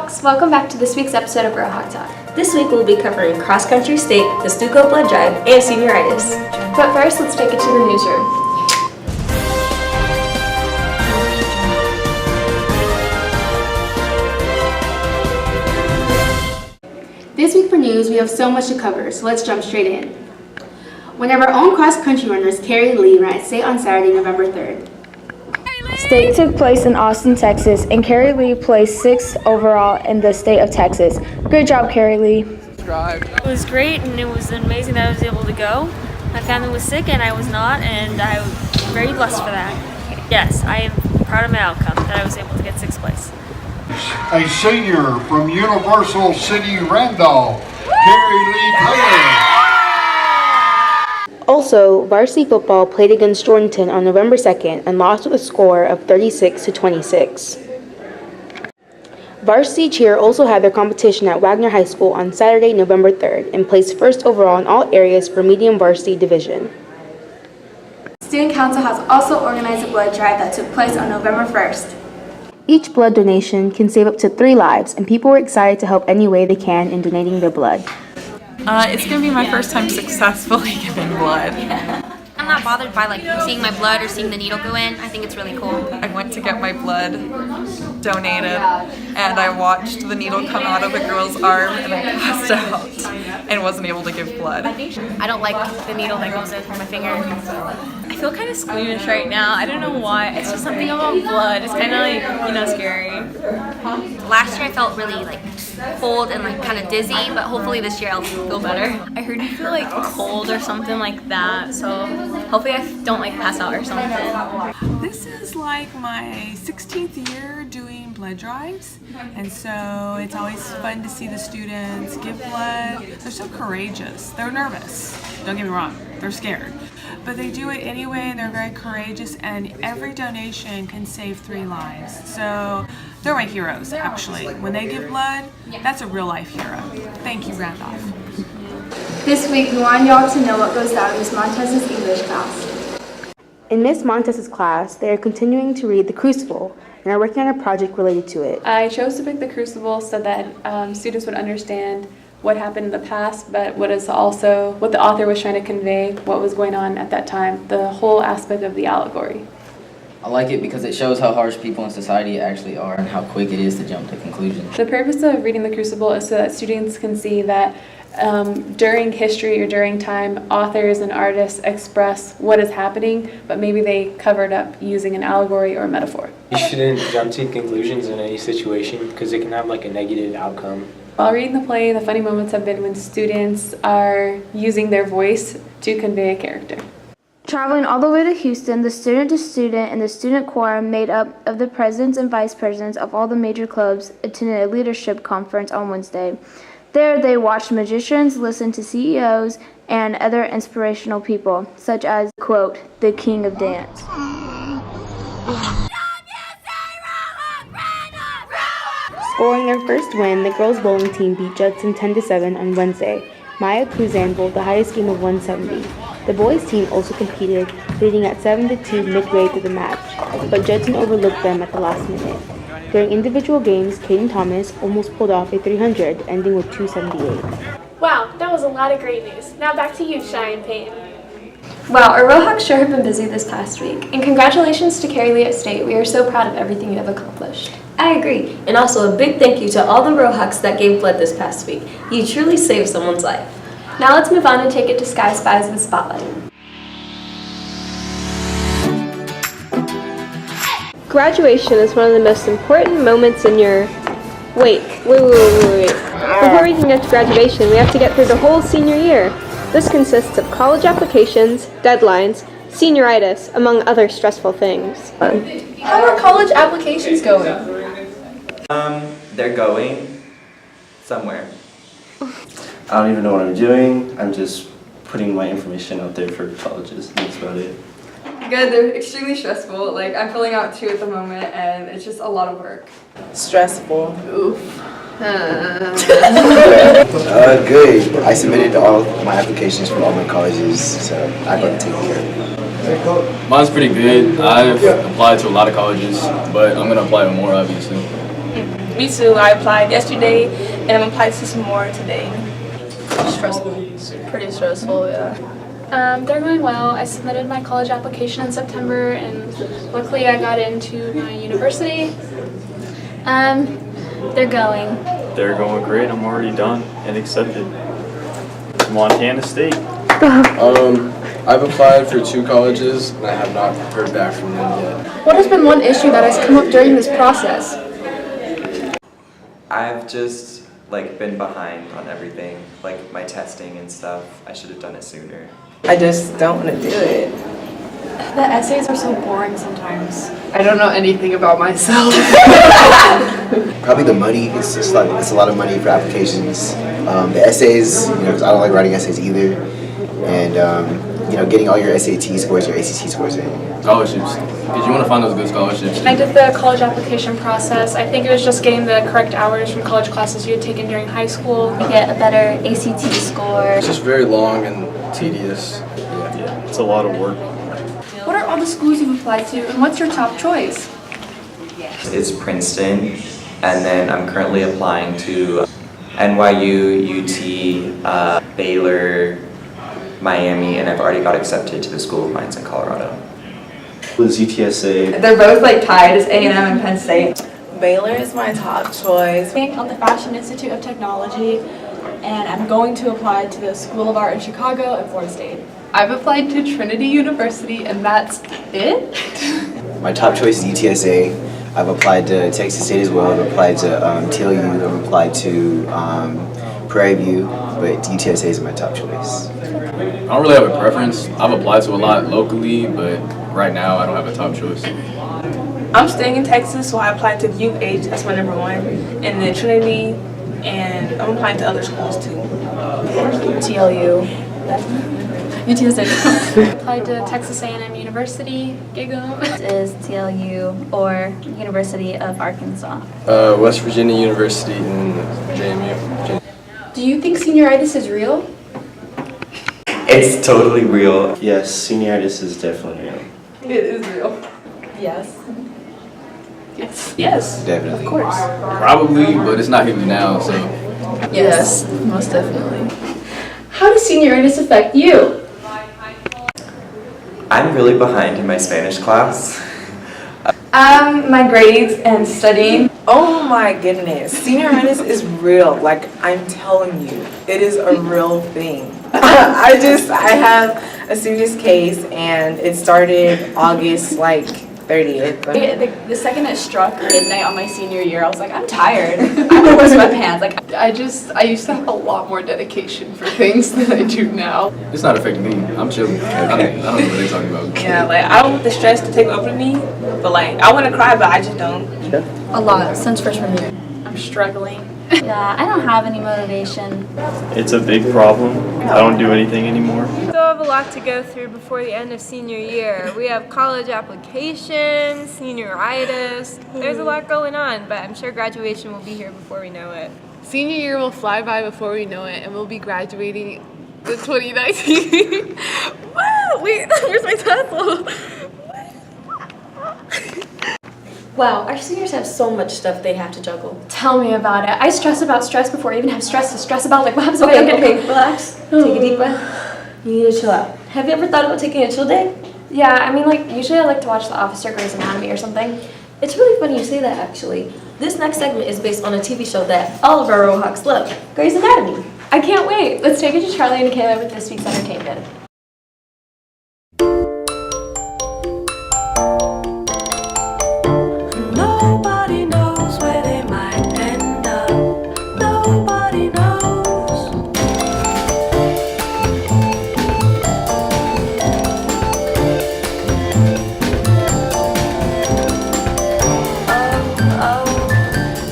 Rohawks! Welcome back to this week's episode of Rohawk Talk. This week we'll be covering cross-country, state, the S2E10 blood drive, and senioritis. But first, let's take it to the newsroom. This week for news, we have so much to cover, so let's jump straight in. One of our own cross-country runners, Carrie Lee, ran at state on Saturday, November 3rd. State took place in Austin, Texas, and Carrie Lee placed 6th overall in the state of Texas. Great job, Carrie Lee. It was great, and it was amazing that I was able to go. My family was sick, and I was not, and I was very blessed for that. Yes, I am proud of my outcome, that I was able to get 6th place. A senior from Universal City Randolph, Carrie Lee Taylor. Also, varsity football played against Jordanton on November 2nd and lost with a score of 36-26. Varsity cheer also had their competition at Wagner High School on Saturday, November 3rd, and placed 1st overall in all areas for medium varsity division. Student Council has also organized a blood drive that took place on November 1st. Each blood donation can save up to 3 lives, and people were excited to help any way they can in donating their blood. It's going to be my first time successfully giving blood. I'm not bothered by seeing my blood or seeing the needle go in. I think it's really cool. I went to get my blood donated and I watched the needle come out of a girl's arm and I passed out and wasn't able to give blood. I don't like the needle that goes in through my finger. I feel kind of squeamish right now. I don't know why. It's just something about blood. It's kind of scary. Last year I felt really cold and kind of dizzy, but hopefully this year I'll feel better. I heard you feel cold or something like that, so hopefully I don't pass out or something. This is my 16th year doing blood drives, and so it's always fun to see the students give blood. They're so courageous. They're nervous. Don't get me wrong. They're scared. But they do it anyway, and they're very courageous, and every donation can save 3 lives. So they're my heroes, actually. When they give blood, that's a real-life hero. Thank you, Randolph. This week, we wanted y'all to know what goes down in Ms. Montes' English class. In Ms. Montes' class, they are continuing to read The Crucible and are working on a project related to it. I chose to pick The Crucible so that students would understand what happened in the past, but what the author was trying to convey, what was going on at that time, the whole aspect of the allegory. I like it because it shows how harsh people in society actually are and how quick it is to jump to conclusions. The purpose of reading The Crucible is so that students can see that during history or during time, authors and artists express what is happening, but maybe they cover it up using an allegory or a metaphor. You shouldn't jump to conclusions in any situation because it can have a negative outcome. While reading the play, the funny moments have been when students are using their voice to convey a character. Traveling all the way to Houston, the student-to-student and the student quorum made up of the presidents and vice presidents of all the major clubs attended a leadership conference on Wednesday. There, they watched magicians, listened to CEOs, and other inspirational people, such as, quote, the king of dance. Scoring their first win, the girls' bowling team beat Judson 10-7 on Wednesday. Maya Kuzan bowled the highest game of 170. The boys' team also competed, leading at 7-2 midway through the match, but Judson overlooked them at the last minute. During individual games, Caden Thomas almost pulled off a 300, ending with 278. Wow, that was a lot of great news. Now back to you, Cheyenne Payne. Wow, our Rohawks sure have been busy this past week. And congratulations to Carrie Lee at State. We are so proud of everything you have accomplished. I agree. And also a big thank you to all the Rohawks that gave blood this past week. You truly saved someone's life. Now let's move on and take it to Sky Spies and Spotlight. Graduation is one of the most important moments in your... Wait. Before we can get to graduation, we have to get through the whole senior year. This consists of college applications, deadlines, senioritis, among other stressful things. How are college applications going? They're going somewhere. I don't even know what I'm doing. I'm just putting my information out there for colleges. That's about it. Good, they're extremely stressful. I'm filling out 2 at the moment and it's just a lot of work. Stressful. Oof. Good. I submitted all my applications for all my colleges, so I got to take care of it. Mine's pretty good. I've applied to a lot of colleges, but I'm going to apply to more, obviously. Me too. I applied yesterday and I'm applied to some more today. Stressful. Pretty stressful, yeah. They're going well. I submitted my college application in September and luckily I got into my university. They're going. They're going great. I'm already done and accepted. Montana State. I've applied for 2 colleges and I have not heard back from them yet. What has been one issue that has come up during this process? I've just been behind on everything, like my testing and stuff. I should have done it sooner. I just don't want to do it. The essays are so boring sometimes. I don't know anything about myself. Probably the money. It's just it's a lot of money for applications. The essays, because I don't like writing essays either, and getting all your SAT scores, your ACT scores in. Scholarships, because you want to find those good scholarships. I did the college application process. I think it was just getting the correct hours from college classes you had taken during high school. You get a better ACT score. It's just very long and tedious. Yeah, it's a lot of work. What are all the schools you've applied to and what's your top choice? It's Princeton, and then I'm currently applying to NYU, UT, Baylor, Miami, and I've already got accepted to the School of Mines in Colorado. With UTSA. They're both tied as A&M and Penn State. Baylor is my top choice. I'm on the Fashion Institute of Technology and I'm going to apply to the School of Art in Chicago and Florida State. I've applied to Trinity University and that's it. My top choice is UTSA. I've applied to Texas State as well. I've applied to TLU. I've applied to Prairie View, but UTSA is my top choice. I don't really have a preference. I've applied to a lot locally, but right now I don't have a top choice. I'm staying in Texas, so I applied to UH, that's my number 1, and then Trinity, and I'm applying to other schools too. TLU. UTSA. Applied to Texas A&M University, Giggle. Is TLU or University of Arkansas. West Virginia University and JMU. Do you think senioritis is real? It's totally real. Yes, senioritis is definitely real. It is real. Yes. Yes. Definitely. Of course. Probably, but it's not hitting me now, so. Yes, most definitely. How does senioritis affect you? I'm really behind in my Spanish class. My grades and studying. Oh my goodness, senioritis is real. I'm telling you, it is a real thing. I have a serious case and it started August 30th. The second it struck midnight on my senior year, I was like, I'm tired. I want to wear sweatpants. I used to have a lot more dedication for things than I do now. It's not affecting me. I'm chilling. I don't know what they're talking about. Yeah, I don't want the stress to take over me, but I want to cry, but I just don't. A lot since freshman year. I'm struggling. Yeah, I don't have any motivation. It's a big problem. I don't do anything anymore. We still have a lot to go through before the end of senior year. We have college applications, senioritis. There's a lot going on, but I'm sure graduation will be here before we know it. Senior year will fly by before we know it, and we'll be graduating in 2019. Woo! Wait, where's my tassel? Wow, our seniors have so much stuff they have to juggle. Tell me about it. I stress about stress before I even have stress to stress about. What happens if Okay, relax. Take a deep breath. You need to chill out. Have you ever thought about taking a chill day? Yeah, I mean, usually I like to watch The Office or Grey's Anatomy or something. It's really funny you say that, actually. This next segment is based on a TV show that all of our Rohawks love, Grey's Anatomy. I can't wait. Let's take it to Charlie and Kayla with this week's entertainment. Nobody knows where they might end up. Nobody knows.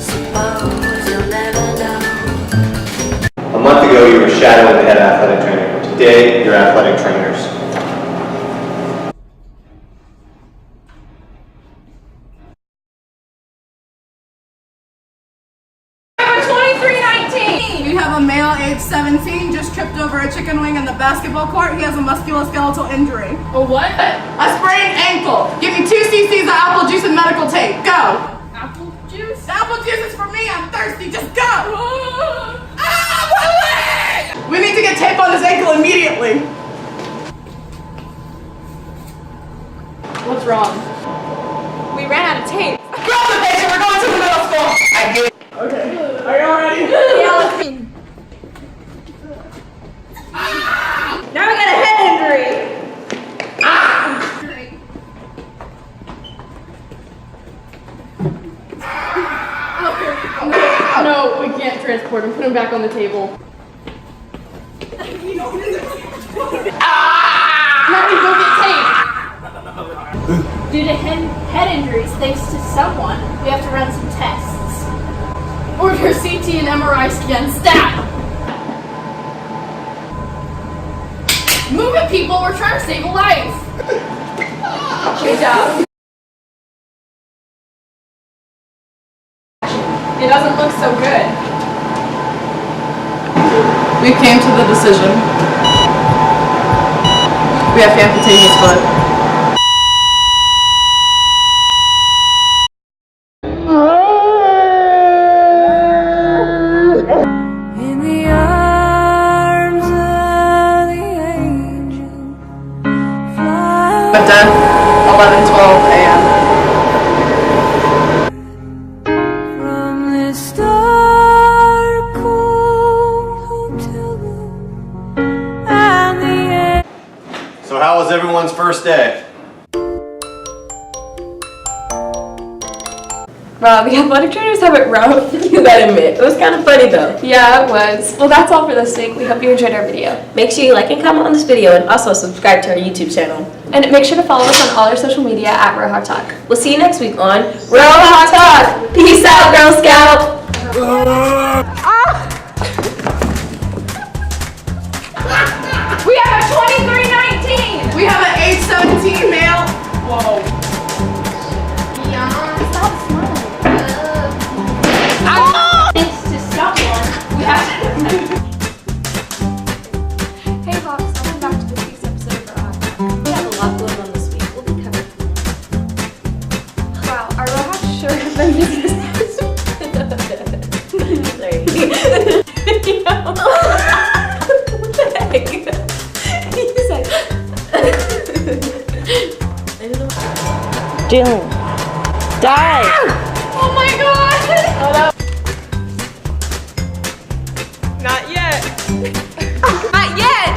Suppose you'll never know. A month ago, you were shadowing the head athletic trainer. Today, you're athletic trainers. We have a male age 17 just tripped over a chicken wing in the basketball court. He has a musculoskeletal injury. A what? A sprained ankle. Give me 2 cc's of apple juice and medical tape. Go. Apple juice? The apple juice is for me. mercy. Just go. We need to get tape on his ankle immediately. What's wrong? We ran out of tape. Grab the patient, we're going to the middle school. I get it. Okay, are y'all ready? Yeah, let's see. Now we got a head injury. No, we can't transport him. Put him back on the table. Let me go get tape. Due to head injuries, thanks to someone, we have to run some tests. Order CT and MRI scan. Stat. Move it, people. We're trying to save a life. Good job. It doesn't look so good. We came to the decision. We have to amputate his foot. In the arms of the angel, But death, 11:12 a.m. from this dark, cold hotel room, and the air. So how was everyone's first day? Wow, the athletic trainers have it rough, you gotta admit. It was kind of funny though. Yeah, it was. Well, that's all for this week. We hope you enjoyed our video. Make sure you like and comment on this video and also subscribe to our YouTube channel. And make sure to follow us on all our social media at Rohawk Talk. We'll see you next week on Rohawk Talk. Peace out, Girl Scout. We have a 2319. We have an age 17 male. Whoa. Stop smiling. Thanks to someone, we have to. Hey, Vox, welcome back to this week's episode of Rohawk. We have a lot going on this week. We'll be covered. Wow, our Rohawks sure have been busy this past week. Sorry. What the heck? He's like... I don't know. Jalen, die! Oh my god! Not yet. Not yet.